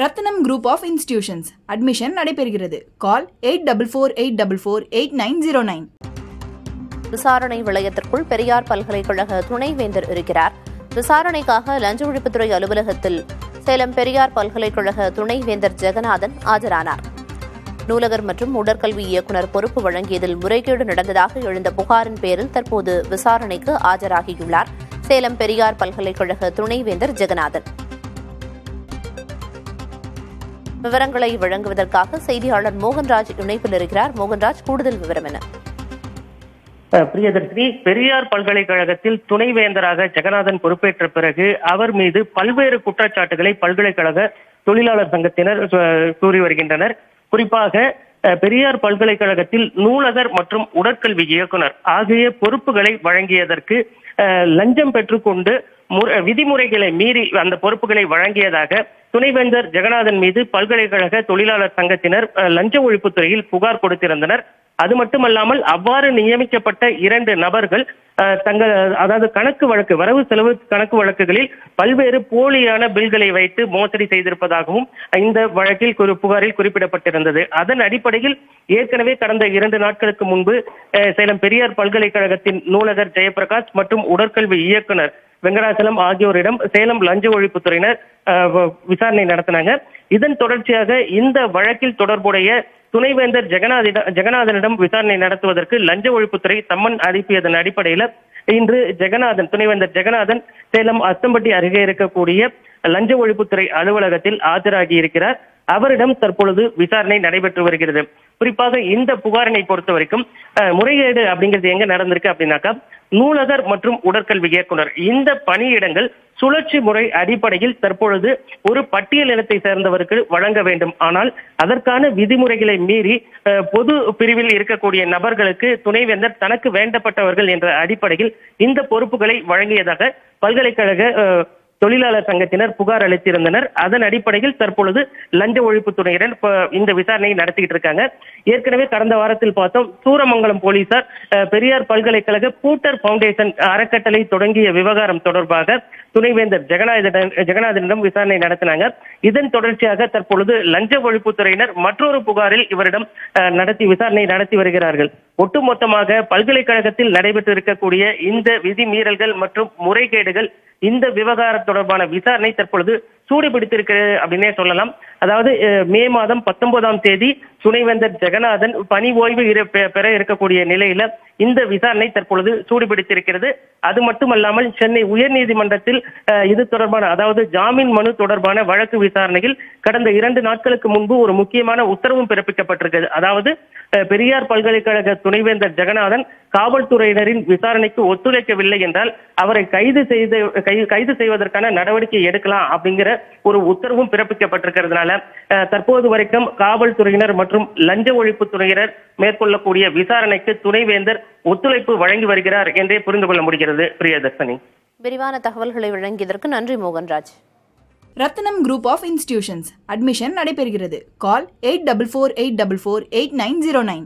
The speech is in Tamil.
Ratnam group of institutions admission நடைபெறுகிறது. கால் 8448448909. விசாரணை வளையத்திற்குள் பெரியார் பல்கலைக்கழக துணைவேந்தர் இருக்கிறார். விசாரணைக்காக லஞ்ச ஒழிப்புத்துறை அலுவலகத்தில் சேலம் பெரியார் பல்கலைக்கழக துணைவேந்தர் ஜெகநாதன் ஆஜரானார். நூலகர் மற்றும் உடற்கல்வி இயக்குநர் பொறுப்பு வழங்கியதில் முறைகேடு நடந்ததாக எழுந்த புகாரின் பேரில் தற்போது விசாரணைக்கு ஆஜராகியுள்ளார் சேலம் பெரியார் பல்கலைக்கழக துணைவேந்தர் ஜெகநாதன். விவரங்களை வழங்குவதற்காக செய்தியாளர் மோகன்ராஜ் இணைப்பில் இருக்கிறார். மோகன்ராஜ், கூடுதல் விவரம் என்ன? பிரியதர்ஷினி, பெரியார் பல்கலைக்கழகத்தில் துணைவேந்தராக ஜெகநாதன் பொறுப்பேற்ற பிறகு அவர் மீது பல்வேறு குற்றச்சாட்டுகளை பல்கலைக்கழக தொழிலாளர் சங்கத்தினர் கூறி வருகின்றனர். குறிப்பாக பெரியார் பல்கலைக்கழகத்தில் நூலகர் மற்றும் உடற்கல்வி இயக்குனர் ஆகிய பொறுப்புகளை வழங்கியதற்கு லஞ்சம் பெற்றுக்கொண்டு விதிமுறைகளை மீறி அந்த பொறுப்புகளை வழங்கியதாக துணைவேந்தர் ஜெகநாதன் மீது பல்கலைக்கழக தொழிலாளர் சங்கத்தினர் லஞ்ச ஒழிப்புத்துறையில் புகார் கொடுத்திருந்தனர். அது மட்டுமல்லாமல் அவ்வாறு நியமிக்கப்பட்ட 2 நபர்கள் அதாவது கணக்கு வழக்கு, வரவு செலவு கணக்கு வழக்குகளில் பல்வேறு போலியான பில்களை வைத்து மோசடி செய்திருப்பதாகவும் இந்த வழக்கில் புகாரில் குறிப்பிடப்பட்டிருந்தது. அதன் அடிப்படையில் ஏற்கனவே கடந்த 2 நாட்களுக்கு முன்பு சேலம் பெரியார் பல்கலைக்கழகத்தின் நூலகர் ஜெயபிரகாஷ் மற்றும் உடற்கல்வி இயக்குனர் வெங்கடாச்சலம் ஆகியோரிடம் சேலம் லஞ்ச ஒழிப்புத்துறையினர் விசாரணை நடத்தினாங்க. இதன் தொடர்ச்சியாக இந்த வழக்கில் தொடர்புடைய துணைவேந்தர் ஜெகநாதனிடம் விசாரணை நடத்துவதற்கு லஞ்ச ஒழிப்புத்துறை சம்மன் அனுப்பியதன் அடிப்படையில் இன்று துணைவேந்தர் ஜெகநாதன் சேலம் அஸ்தம்பட்டி அருகே இருக்கக்கூடிய லஞ்ச ஒழிப்புத்துறை அலுவலகத்தில் ஆஜராகி இருக்கிறார். அவரிடம் தற்பொழுது விசாரணை நடைபெற்று வருகிறது. குறிப்பாக இந்த புகாரினை பொறுத்த வரைக்கும் முறைகேடு அப்படிங்கிறது எங்க நடந்திருக்கு அப்படின்னாக்கா, நூலகர் மற்றும் உடற்கல்வி இயக்குனர் இந்த பணியிடங்கள் சுழற்சி முறை அடிப்படையில் தற்பொழுது ஒரு பட்டியல் இனத்தை சேர்ந்தவருக்கு வழங்க வேண்டும். ஆனால் அதற்கான விதிமுறைகளை மீறி பொது பிரிவில் இருக்கக்கூடிய நபர்களுக்கு துணைவேந்தர் தனக்கு வேண்டப்பட்டவர்கள் என்ற அடிப்படையில் இந்த பொறுப்புகளை வழங்கியதாக பல்கலைக்கழக தொழிலாளர் சங்கத்தினர் புகார் அளித்திருந்தனர். அதன் அடிப்படையில் தற்பொழுது லஞ்ச ஒழிப்புத்துறையினர் இந்த விசாரணையை நடத்திட்டு இருக்காங்க. ஏற்கனவே கடந்த வாரத்தில் பார்த்தோம், சூரமங்கலம் போலீசார் பெரியார் பல்கலைக்கழக பூட்டர் பவுண்டேஷன் அறக்கட்டளை தொடங்கிய விவகாரம் தொடர்பாக துணைவேந்தர் ஜெகநாதனிடம் விசாரணை நடத்தினாங்க. இதன் தொடர்ச்சியாக தற்பொழுது லஞ்ச ஒழிப்புத்துறையினர் மற்றொரு புகாரில் இவரிடம் விசாரணை நடத்தி வருகிறார்கள். ஒட்டுமொத்தமாக பல்கலைக்கழகத்தில் நடைபெற்று இருக்கக்கூடிய இந்த விதிமீறல்கள் மற்றும் முறைகேடுகள், இந்த விவகாரம் தொடர்பான விசாரணை தற்பொழுது சூடுபிடித்திருக்கிறது அப்படின்னே சொல்லலாம். அதாவது மே மாதம் 19ஆம் தேதி துணைவேந்தர் ஜெகநாதன் பணி ஓய்வு பெற இருக்கக்கூடிய நிலையில இந்த விசாரணை தற்பொழுது சூடுபிடித்திருக்கிறது. அது மட்டுமல்லாமல் சென்னை உயர்நீதிமன்றத்தில் இது தொடர்பான, அதாவது ஜாமீன் மனு தொடர்பான வழக்கு விசாரணையில் கடந்த 2 நாட்களுக்கு முன்பு ஒரு முக்கியமான உத்தரவும் பிறப்பிக்கப்பட்டிருக்கிறது. அதாவது பெரியார் பல்கலைக்கழக துணைவேந்தர் ஜெகநாதன் காவல்துறையினரின் விசாரணைக்கு ஒத்துழைக்கவில்லை என்றால் அவரை கைது செய்வதற்கான நடவடிக்கை எடுக்கலாம் அப்படிங்கிற ஒரு உத்தரவும் பிறப்பிக்கப்பட்டிருக்கிறதுனால தற்போது வரைக்கும் காவல்துறையினர் மற்றும் லஞ்ச ஒழிப்புத்துறையினர் மேற்கொள்ளக்கூடிய விசாரணைக்கு துணைவேந்தர் ஒத்துழைப்பு வழங்கி வருகிறார் என்றே புரிந்து கொள்ள முடிகிறது. பிரியதர்ஷினி, விரிவான தகவல்களை வழங்கியதற்கு நன்றி மோகன்ராஜ். ரத்னம் குரூப் ஆஃப் இன்ஸ்டிடியூஷன்ஸ் அட்மிஷன் நடைபெறுகிறது. கால் 8448448909.